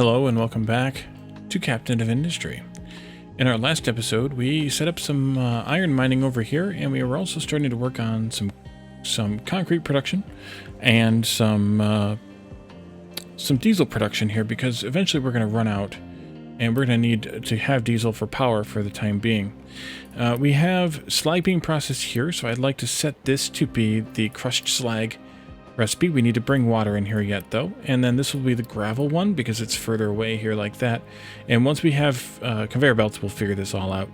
Hello and welcome back to Captain of Industry. In our last episode, we set up some iron mining over here, and we were also starting to work on some concrete production and some diesel production here, because eventually we're going to run out, and we're going to need to have diesel for power for the time being. We have slag being processed here, so I'd like to set this to be the crushed slag recipe. We need to bring water in here yet, though, and then this will be the gravel one because it's further away here like that. And once we have conveyor belts, we'll figure this all out.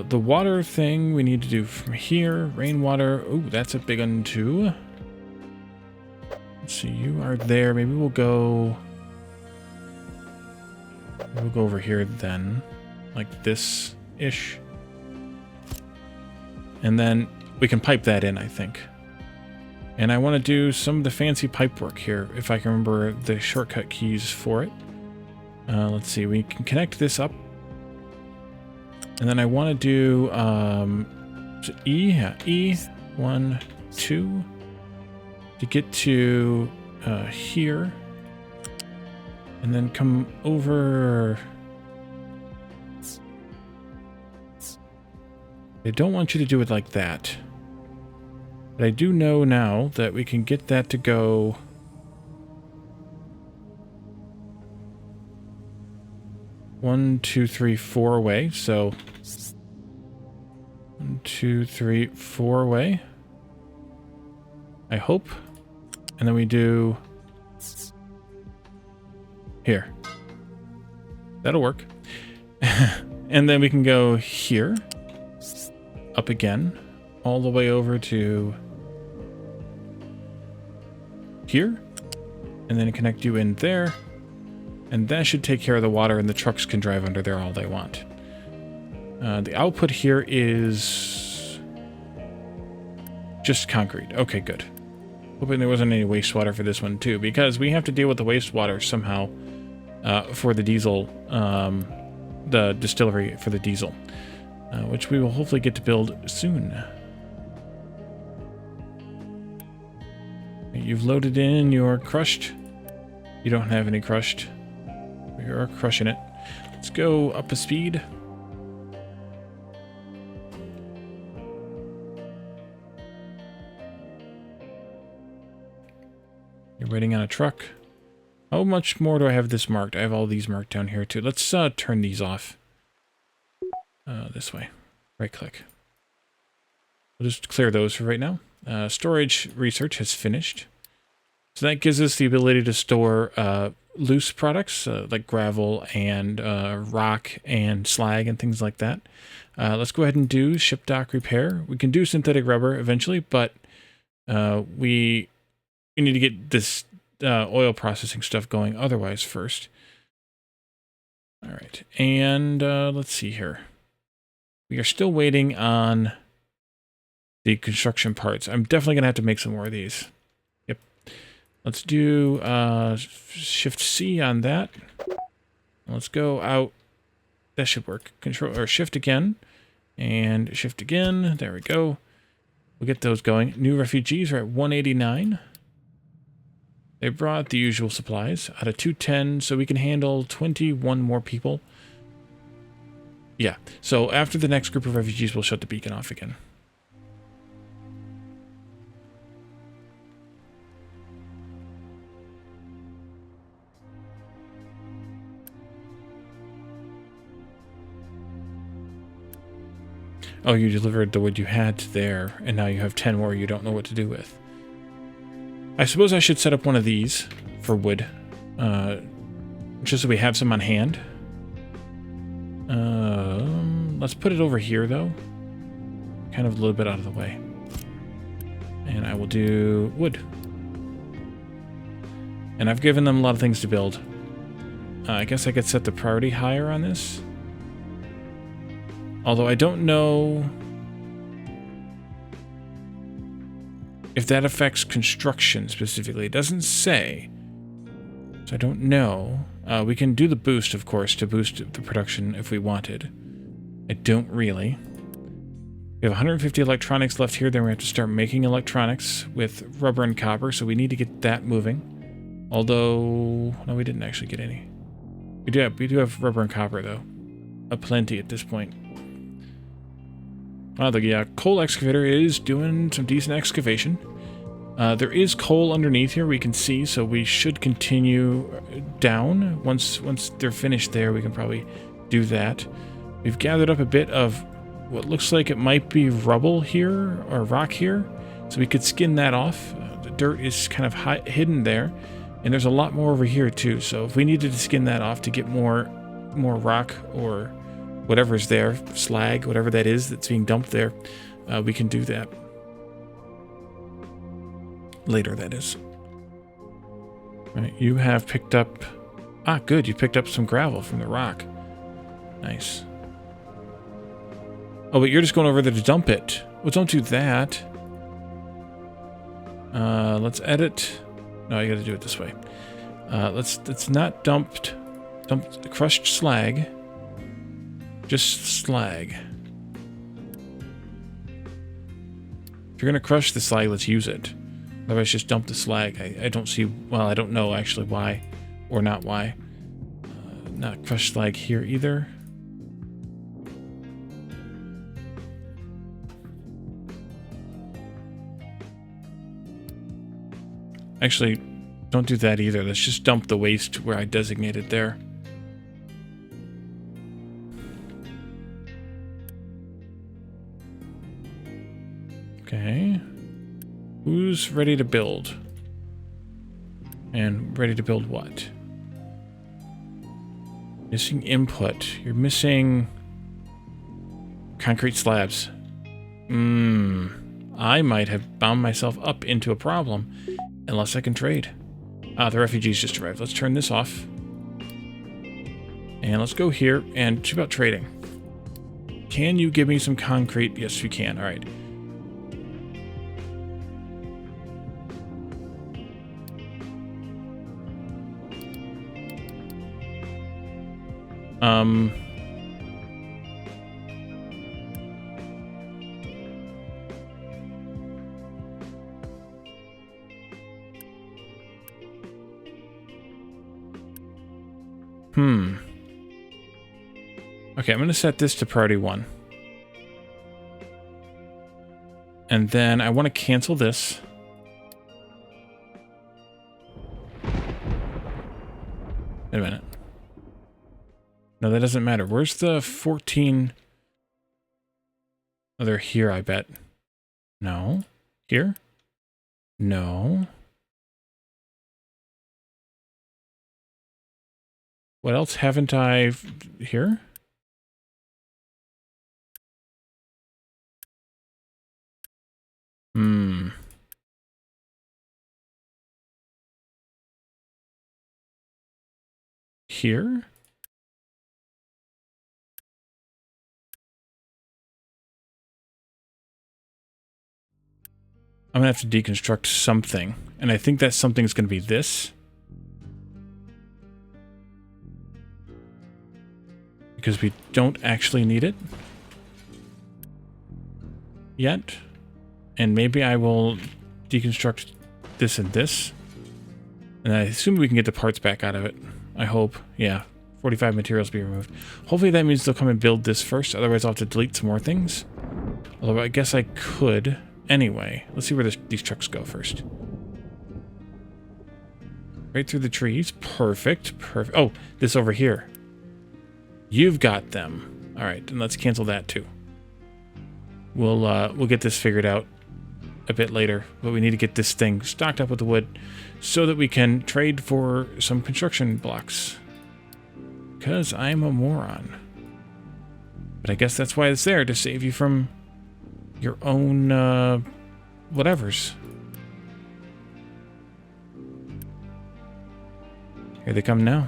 The water thing we need to do from here. Rainwater. Oh, that's a big one too. Let's see, you are there. Maybe we'll go over here then, like this ish, and then we can pipe that in, I think. And I want to do some of the fancy pipe work here, if I can remember the shortcut keys for it. Let's see, we can connect this up. And then I want to do E, yeah, E, 1, 2, to get to here. And then come over. I don't want you to do it like that. But I do know now that we can get that to go 1, 2, 3, 4 away. So 1, 2, 3, 4 away, I hope. And then we do here. That'll work. And then we can go here, up again, all the way over to here, and then connect you in there, and that should take care of the water, and the trucks can drive under there all they want. The output here is just concrete. Okay, good. Hoping there wasn't any wastewater for this one too, because we have to deal with the wastewater somehow for the diesel, the distillery for the diesel, which we will hopefully get to build soon. You've loaded in your crushed. You don't have any crushed. We are crushing it. Let's go up a speed. You're waiting on a truck. How much more do I have this marked? I have all these marked down here too. Let's turn these off. This way. Right click. We'll just clear those for right now. Storage research has finished. So that gives us the ability to store loose products like gravel and rock and slag and things like that. Let's go ahead and do ship dock repair. We can do synthetic rubber eventually, but we need to get this oil processing stuff going otherwise first. All right, and let's see here. We are still waiting on the construction parts. I'm definitely gonna have to make some more of these. Yep. Let's do Shift C on that. Let's go out. That should work. Control or Shift again, and Shift again. There we go. We'll get those going. New refugees are at 189. They brought the usual supplies out of 210, so we can handle 21 more people. Yeah. So after the next group of refugees, we'll shut the beacon off again. Oh, you delivered the wood you had there, and now you have 10 more you don't know what to do with. I suppose I should set up one of these for wood, just so we have some on hand. Let's put it over here, though. Kind of a little bit out of the way. And I will do wood. And I've given them a lot of things to build. I guess I could set the priority higher on this. Although I don't know if that affects construction specifically. It doesn't say. So I don't know. We can do the boost, of course, to boost the production if we wanted. I don't really. We have 150 electronics left here. Then we have to start making electronics with rubber and copper. So we need to get that moving. Although, no, we didn't actually get any. We do have rubber and copper, though. Aplenty at this point. Wow, the coal excavator is doing some decent excavation. There is coal underneath here we can see, so we should continue down. Once they're finished there, we can probably do that. We've gathered up a bit of what looks like it might be rubble here, or rock here, so we could skin that off. The dirt is kind of hidden there. And there's a lot more over here too, so if we needed to skin that off to get more rock or whatever's there, slag, whatever that is that's being dumped there, we can do that. Later, that is. Right, you have picked up... Ah, good, you picked up some gravel from the rock. Nice. Oh, but you're just going over there to dump it. Well, don't do that. Let's edit... No, you got to do it this way. Let's not dump the crushed slag. Just slag. If you're gonna crush the slag, let's use it. Otherwise, just dump the slag. I don't see. Well, I don't know actually why, or not why. Not crushed slag here either. Actually, don't do that either. Let's just dump the waste where I designated there. Okay. Who's ready to build? And ready to build what? Missing input. You're missing concrete slabs. I might have bound myself up into a problem. Unless I can trade. Ah, the refugees just arrived. Let's turn this off. And let's go here and see about trading. Can you give me some concrete? Yes, you can. All right. Okay, I'm going to set this to priority 1. And then I want to cancel this. Wait a minute. No, that doesn't matter. Where's the 14? Oh, they're here, I bet. No. Here? No. What else haven't I... Here? Here? I'm gonna have to deconstruct something, and I think that something's gonna be this. Because we don't actually need it yet. And maybe I will deconstruct this and this. And I assume we can get the parts back out of it. I hope. Yeah. 45 materials be removed. Hopefully that means they'll come and build this first. Otherwise I'll have to delete some more things. Although I guess I could. Anyway, let's see where these trucks go first. Right through the trees. Perfect. Perfect. Oh, this over here. You've got them. All right, and let's cancel that too. We'll get this figured out a bit later, but we need to get this thing stocked up with the wood so that we can trade for some construction blocks. Because I'm a moron. But I guess that's why it's there, to save you from your own whatevers. Here they come now.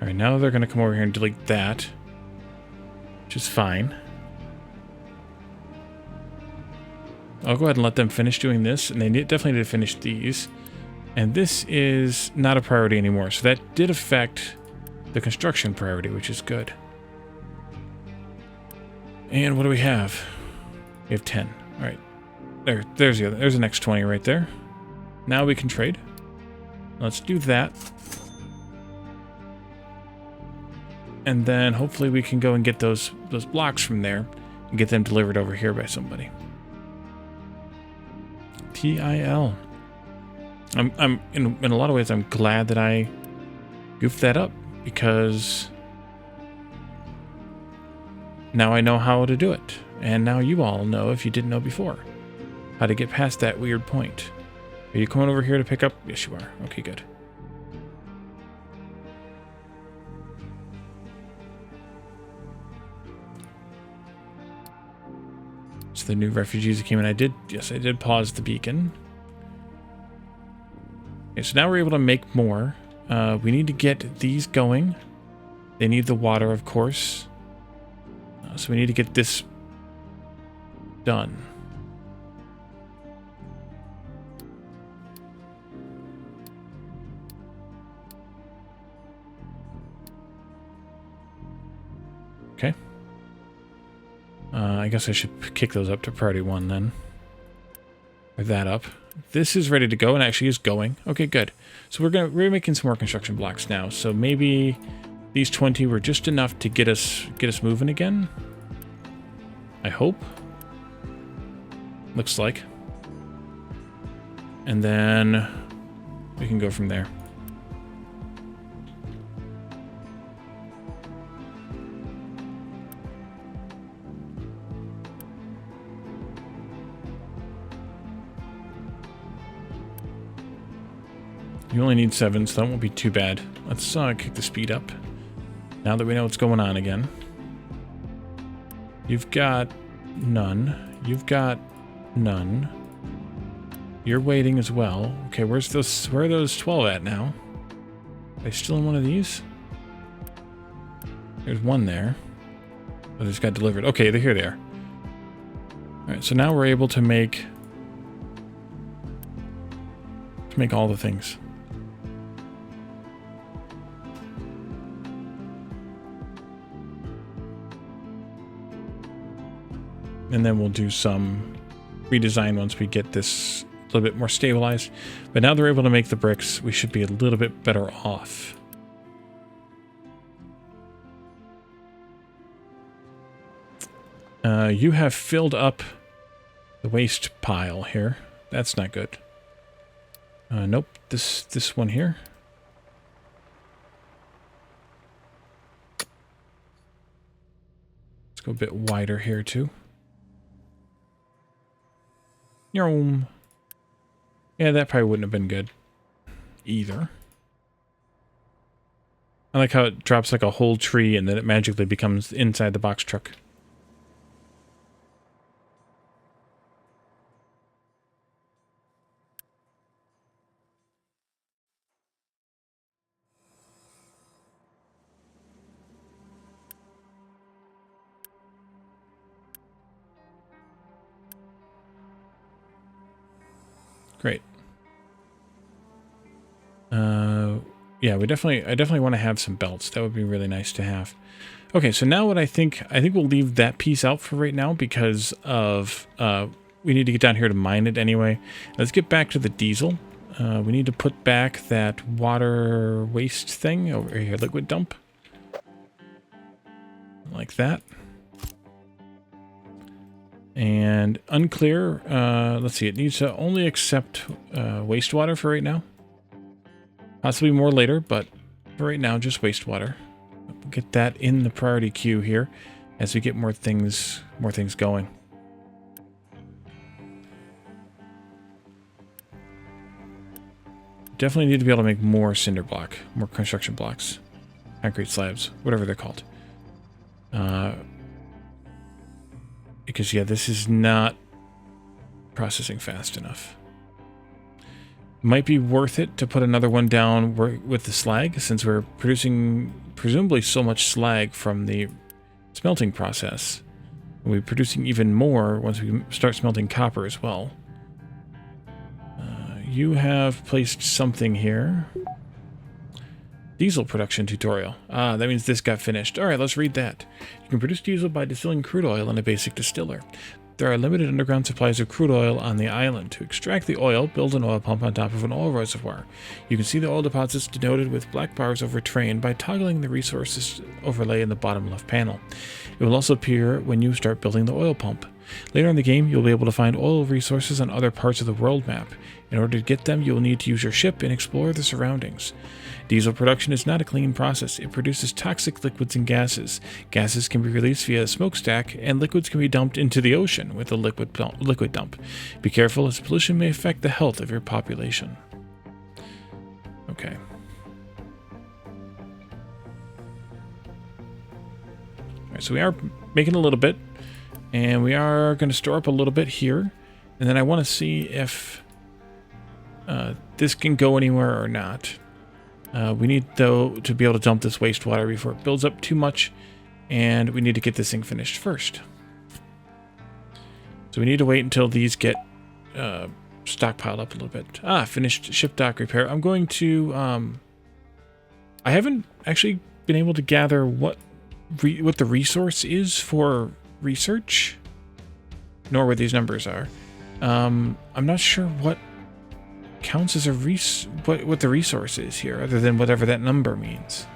Alright, now they're going to come over here and delete that. Which is fine. I'll go ahead and let them finish doing this. And they definitely need to finish these. And this is not a priority anymore. So that did affect the construction priority, which is good. And what do we have? We have 10. Alright. There's the next 20 right there. Now we can trade. Let's do that. And then hopefully we can go and get those blocks from there and get them delivered over here by somebody. TIL. I'm in a lot of ways I'm glad that I goofed that up, because now I know how to do it. And now you all know, if you didn't know before, how to get past that weird point. Are you coming over here to pick up? Yes, you are. Okay, good. So the new refugees that came in, yes, I did pause the beacon. Okay, so now we're able to make more. We need to get these going. They need the water, of course. So we need to get this done. Okay. I guess I should kick those up to priority 1 then. Or that up. This is ready to go and actually is going. Okay, good. So we're making some more construction blocks now. So maybe these 20 were just enough to get us moving again. I hope. Looks like. And then we can go from there. You only need 7, so that won't be too bad. Let's kick the speed up, now that we know what's going on again. You've got none. You've got none. You're waiting as well. Okay, where are those 12 at now? Are they still in one of these? There's one there. Oh, they just got delivered. Okay, here they are. Alright, so now we're able to make all the things. And then we'll do some redesign once we get this a little bit more stabilized. But now they're able to make the bricks, we should be a little bit better off. You have filled up the waste pile here. That's not good. Nope, this one here. Let's go a bit wider here too. Yeah, that probably wouldn't have been good either. I like how it drops like a whole tree and then it magically becomes inside the box truck. Great. Yeah, I definitely want to have some belts. That would be really nice to have. Okay, so now what I think we'll leave that piece out for right now because of we need to get down here to mine it anyway. Let's get back to the diesel. We need to put back that water waste thing over here, liquid dump. Like that. And unclear, let's see, it needs to only accept wastewater for right now. Possibly more later, but for right now, just wastewater. We'll get that in the priority queue here as we get more things going. Definitely need to be able to make more cinder block, more construction blocks, concrete slabs, whatever they're called. Because, yeah, this is not processing fast enough. Might be worth it to put another one down with the slag, since we're producing presumably so much slag from the smelting process. We'll be producing even more once we start smelting copper as well. You have placed something here. Diesel production tutorial. Ah, that means this got finished. All right, let's read that. You can produce diesel by distilling crude oil in a basic distiller. There are limited underground supplies of crude oil on the island. To extract the oil, build an oil pump on top of an oil reservoir. You can see the oil deposits denoted with black bars over terrain by toggling the resources overlay in the bottom left panel. It will also appear when you start building the oil pump. Later in the game, you'll be able to find oil resources on other parts of the world map. In order to get them, you will need to use your ship and explore the surroundings. Diesel production is not a clean process. It produces toxic liquids and gases. Gases can be released via a smokestack, and liquids can be dumped into the ocean with a liquid dump. Be careful, as pollution may affect the health of your population. Okay. Alright, so we are making a little bit, and we are going to store up a little bit here, and then I want to see if this can go anywhere or not. We need, though, to be able to dump this wastewater before it builds up too much, and we need to get this thing finished first. So we need to wait until these get stockpiled up a little bit. Finished ship dock repair. I'm going to... I haven't actually been able to gather what the resource is for research, nor what these numbers are. I'm not sure what counts as a what the resource is here, other than whatever that number means.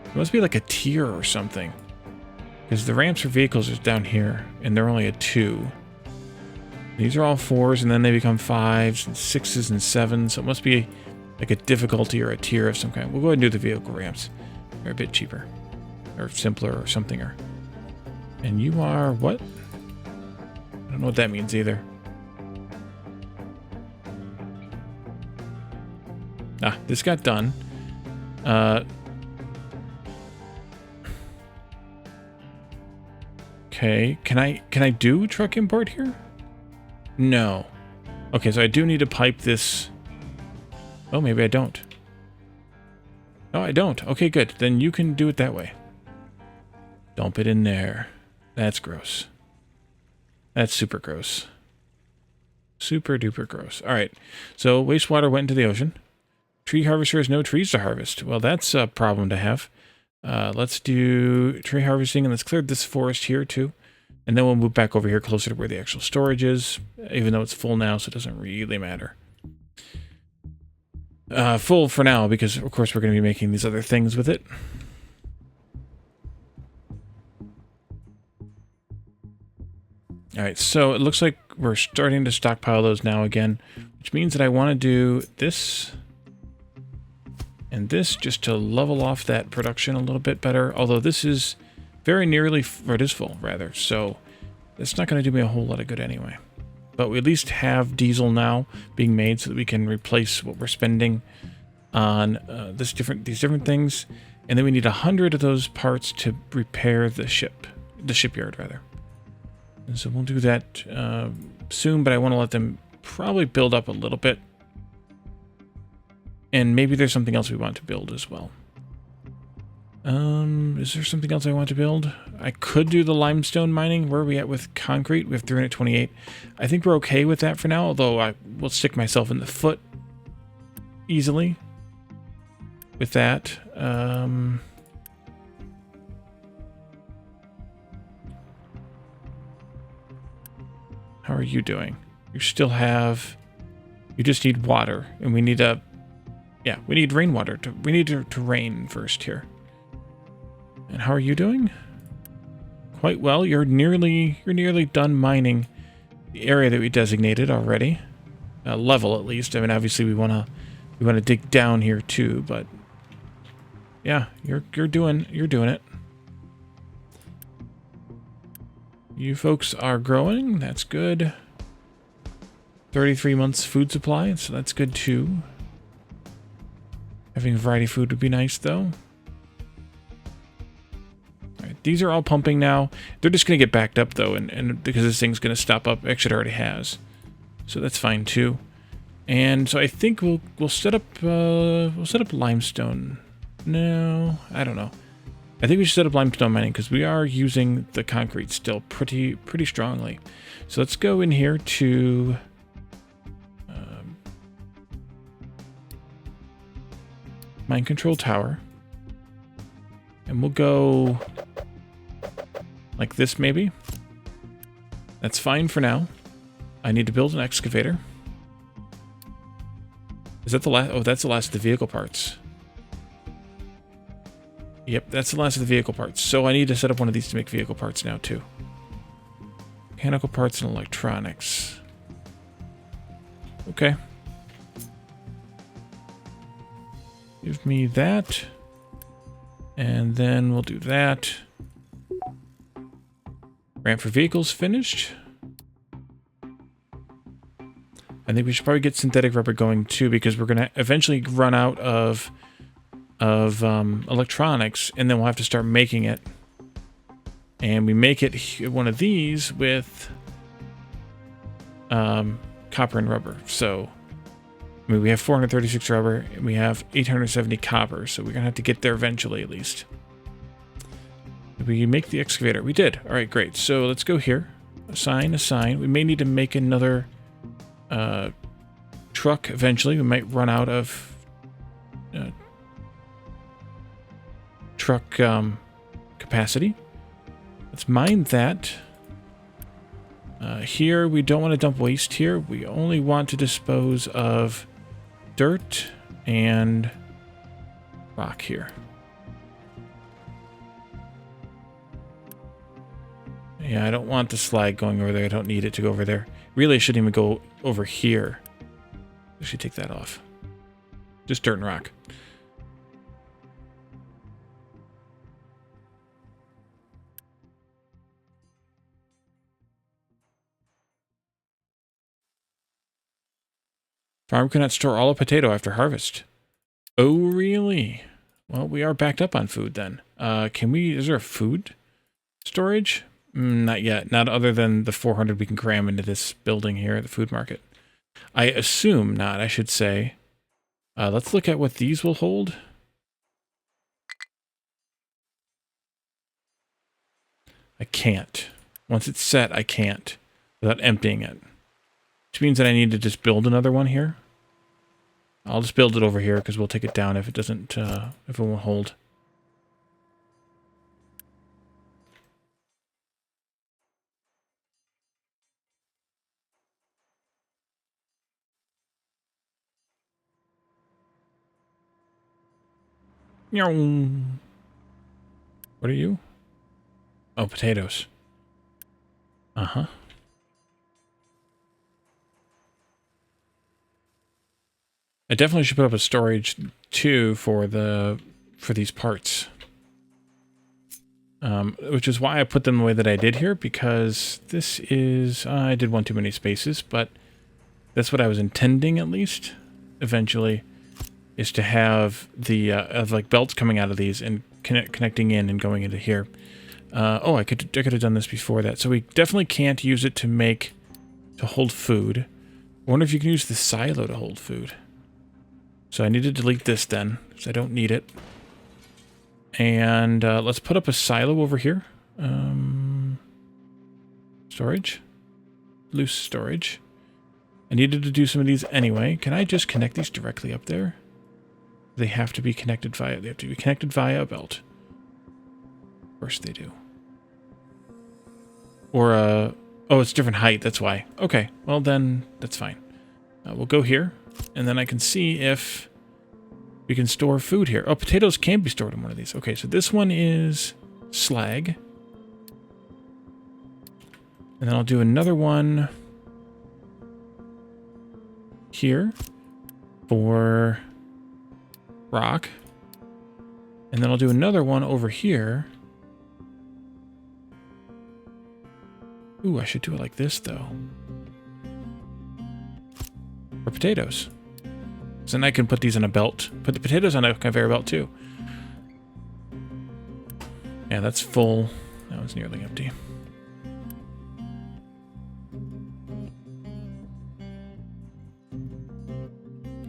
It must be like a tier or something, because the ramps for vehicles is down here, and they're only a 2. These are all 4s, and then they become 5s and 6s and 7s, so it must be like a difficulty or a tier of some kind. We'll go ahead and do the vehicle ramps. They're a bit cheaper, or simpler, or something. And you are what? I don't know what that means either. This got done. Okay, can I do truck import here? No. Okay, so I do need to pipe this. Oh, maybe I don't. Oh, I don't. Okay, good. Then you can do it that way. Dump it in there. That's gross. That's super gross. Super duper gross. All right. So wastewater went into the ocean. Tree harvester has no trees to harvest. Well, that's a problem to have. Let's do tree harvesting, and let's clear this forest here too. And then we'll move back over here closer to where the actual storage is, even though it's full now, so it doesn't really matter. Full for now, because of course we're going to be making these other things with it. Alright, so it looks like we're starting to stockpile those now again, which means that I want to do this and this just to level off that production a little bit better, although this is very nearly, or it is full rather, so it's not going to do me a whole lot of good anyway. But we at least have diesel now being made so that we can replace what we're spending on these different things, and then we need 100 of those parts to repair the shipyard rather. And so we'll do that soon, but I want to let them probably build up a little bit. And maybe there's something else we want to build as well. Is there something else I want to build? I could do the limestone mining. Where are we at with concrete? We have 328. I think we're okay with that for now, although I will stick myself in the foot easily with that. How are you doing? You still have... You just need water, and we need a... Yeah, we need rainwater. We need to rain first here. And how are you doing? Quite well. You're nearly done mining the area that we designated already. Level, at least. I mean, obviously we want to dig down here too, but yeah, you're doing it. You folks are growing. That's good. 33 months food supply, so that's good too. Having a variety of food would be nice, though. Alright, these are all pumping now. They're just going to get backed up, though, and because this thing's going to stop up. Actually, it already has. So that's fine, too. And so I think we'll set up limestone. No, I don't know. I think we should set up limestone mining because we are using the concrete still pretty strongly. So let's go in here to mine control tower. And we'll go like this, maybe. That's fine for now. I need to build an excavator. Is that the last? Oh, that's the last of the vehicle parts. Yep, that's the last of the vehicle parts. So I need to set up one of these to make vehicle parts now, too. Mechanical parts and electronics. Okay. Give me that. And then we'll do that. Ramp for vehicles finished. I think we should probably get synthetic rubber going too, because we're going to eventually run out of electronics, and then we'll have to start making it. And we make it one of these with copper and rubber. So, I mean, we have 436 rubber, and we have 870 copper, so we're going to have to get there eventually at least. Did we make the excavator? We did. All right, great. So let's go here. Assign, assign. We may need to make another truck eventually. We might run out of truck capacity. Let's mine that. Here, we don't want to dump waste here. We only want to dispose of dirt and rock here. Yeah, I don't want the slag going over there. I don't need it to go over there. Really, I shouldn't even go over here. I should take that off. Just dirt and rock. Farm cannot store all a potato after harvest. Oh, really? Well, we are backed up on food then. Can we... Is there a food storage? Not yet. Not other than the 400 we can cram into this building here at the food market. I assume not, I should say. Let's look at what these will hold. I can't. Once it's set, I can't. Without emptying it. Which means that I need to just build another one here. I'll just build it over here because we'll take it down if it doesn't, if it won't hold. What are you? Oh, potatoes. Uh-huh. I definitely should put up a storage too for these parts. Which is why I put them the way that I did here, because this is... I did one too many spaces, but that's what I was intending at least, eventually, is to have the like belts coming out of these and connecting in and going into here. Oh, I could have done this before that. So we definitely can't use it to hold food. I wonder if you can use the silo to hold food. So I need to delete this then, because I don't need it. And let's put up a silo over here. Storage. Loose storage. I needed to do some of these anyway. Can I just connect these directly up there? They have to be connected via... They have to be connected via a belt. Of course they do. Or oh, it's different height, that's why. Okay, well then, that's fine. We'll go here, and then I can see if we can store food here. Oh, potatoes can be stored in one of these. Okay, so this one is slag. And then I'll do another one here for rock. And then I'll do another one over here. Ooh, I should do it like this, though. For potatoes. So then I can put these in a belt. Put the potatoes on a conveyor belt, too. Yeah, that's full. That one's nearly empty.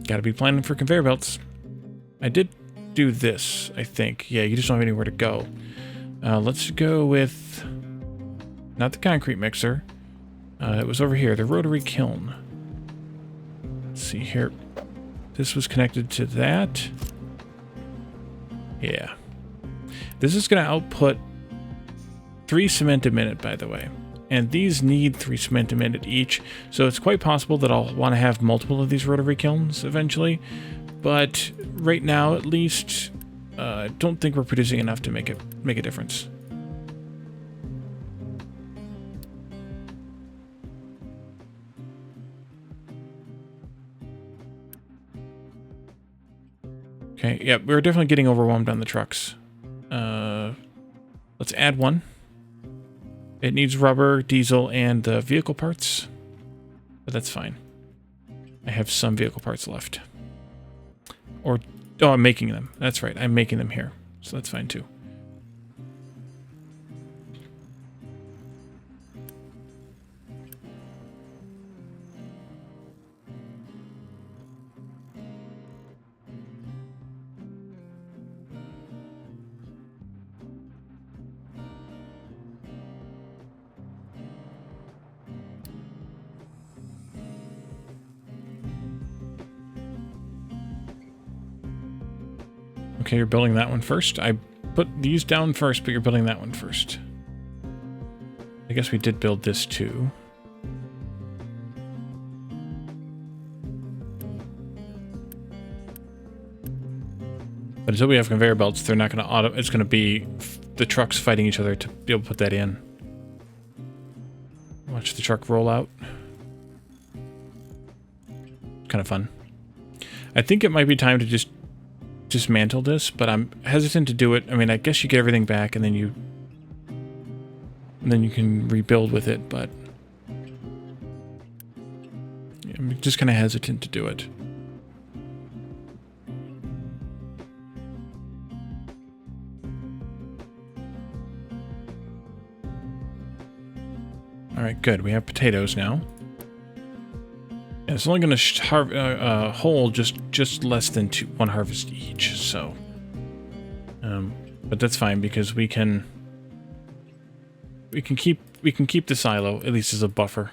Gotta be planning for conveyor belts. I did do this, I think. Yeah, you just don't have anywhere to go. Let's go with... Not the concrete mixer. It was over here, the rotary kiln. Let's see here. This was connected to that. Yeah. This is going to output 3 cement a minute, by the way. And these need 3 cement a minute each, so it's quite possible that I'll want to have multiple of these rotary kilns eventually. But right now, at least, I don't think we're producing enough to make a difference. Okay, yeah, we're definitely getting overwhelmed on the trucks. Let's add one. It needs rubber, diesel, and the vehicle parts. But that's fine. I have some vehicle parts left. Or, oh, I'm making them. That's right, I'm making them here. So that's fine too. Okay, you're building that one first. I put these down first, but you're building that one first. I guess we did build this too. But until we have conveyor belts, they're not going to auto... It's going to be the trucks fighting each other to be able to put that in. Watch the truck roll out. Kind of fun. I think it might be time to just dismantle this, but I'm hesitant to do it. I mean, I guess you get everything back and then you can rebuild with it, but I'm just kind of hesitant to do it. All right, good. We have potatoes now. And it's only going to hold just less than 1 harvest each, so. But that's fine because we can keep the silo at least as a buffer.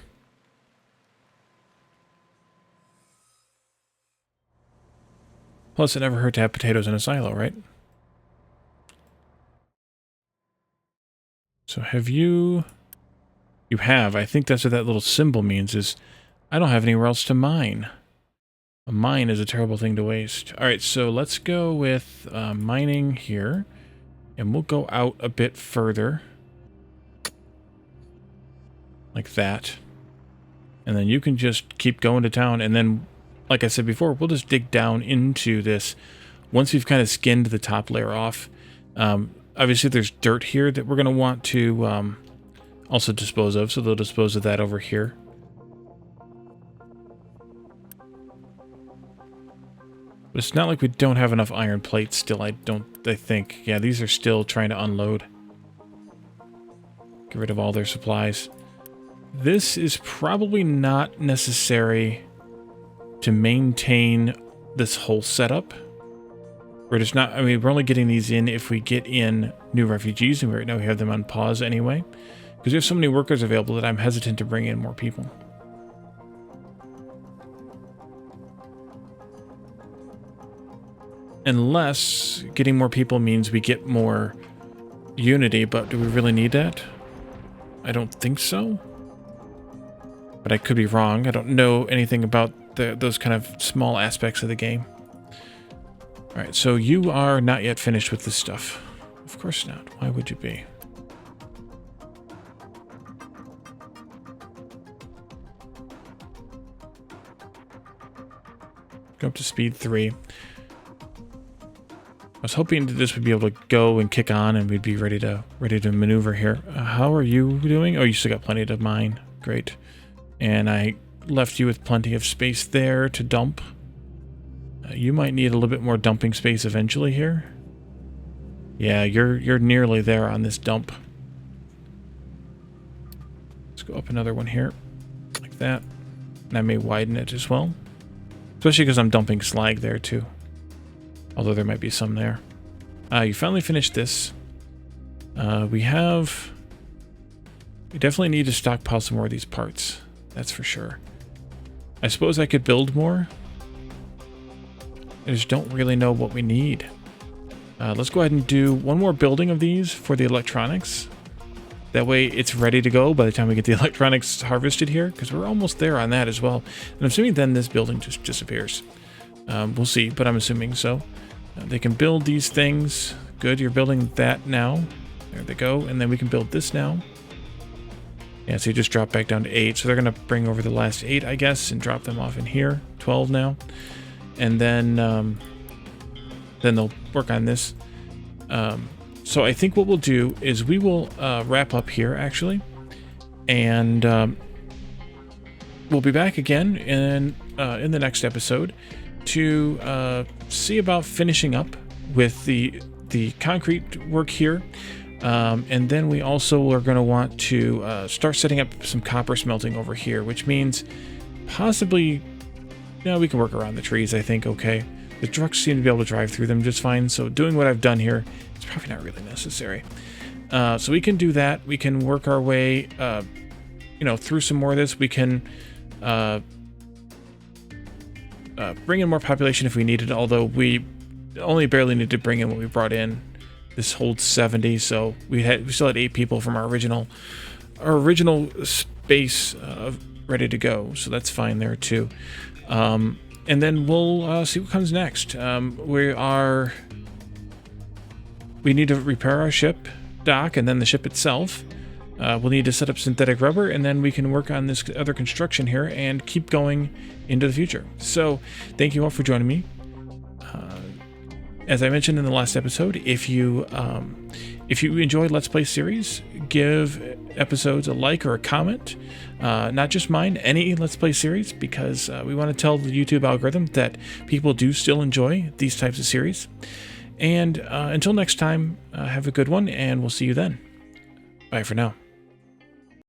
Plus, it never hurt to have potatoes in a silo, right? So have you? You have. I think that's what that little symbol means. Is I don't have anywhere else to mine. A mine is a terrible thing to waste. All right, so let's go with mining here, and we'll go out a bit further, like that. And then you can just keep going to town, and then, like I said before, we'll just dig down into this. Once we've kind of skinned the top layer off, obviously there's dirt here that we're going to want to also dispose of, so they'll dispose of that over here. But it's not like we don't have enough iron plates still, I think. Yeah, these are still trying to unload. Get rid of all their supplies. This is probably not necessary to maintain this whole setup. We're just not, I mean, we're only getting these in if we get in new refugees, and right now we have them on pause anyway. Because we have so many workers available that I'm hesitant to bring in more people. Unless getting more people means we get more unity, but do we really need that? I don't think so. But I could be wrong. I don't know anything about those kind of small aspects of the game. Alright, so you are not yet finished with this stuff. Of course not. Why would you be? Go up to speed 3. I was hoping that this would be able to go and kick on and we'd be ready to maneuver here. How are you doing? Oh, you still got plenty to mine. Great. And I left you with plenty of space there to dump. You might need a little bit more dumping space eventually here. Yeah, you're nearly there on this dump. Let's go up another one here. Like that. And I may widen it as well. Especially because I'm dumping slag there too. Although there might be some there. You finally finished this. We definitely need to stockpile some more of these parts. That's for sure. I suppose I could build more. I just don't really know what we need. Let's go ahead and do one more building of these for the electronics. That way it's ready to go by the time we get the electronics harvested here, because we're almost there on that as well. And I'm assuming then this building just disappears. We'll see, but I'm assuming so. They can build these things. Good, you're building that now. There they go. And then we can build this now. Yeah, so you just drop back down to 8. So they're going to bring over the last 8, I guess, and drop them off in here. 12 now. And then they'll work on this. So I think what we'll do is we will wrap up here, actually. And we'll be back again in the next episode to see about finishing up with the concrete work here. And then we also are going to want to start setting up some copper smelting over here, which means possibly, we can work around the trees, I think, okay. The trucks seem to be able to drive through them just fine, so doing what I've done here is probably not really necessary. So we can do that. We can work our way, through some more of this. We can bring in more population if we needed, although we only barely need to bring in what we brought in. This holds 70, so we still had 8 people from our original space ready to go, so that's fine there too. And then we'll see what comes next. We need to repair our ship dock and then the ship itself. We'll need to set up synthetic rubber, and then we can work on this other construction here and keep going into the future. So thank you all for joining me. As I mentioned in the last episode, if you enjoy Let's Play series, give episodes a like or a comment. Not just mine, any Let's Play series, because we want to tell the YouTube algorithm that people do still enjoy these types of series. And until next time, have a good one, and we'll see you then. Bye for now.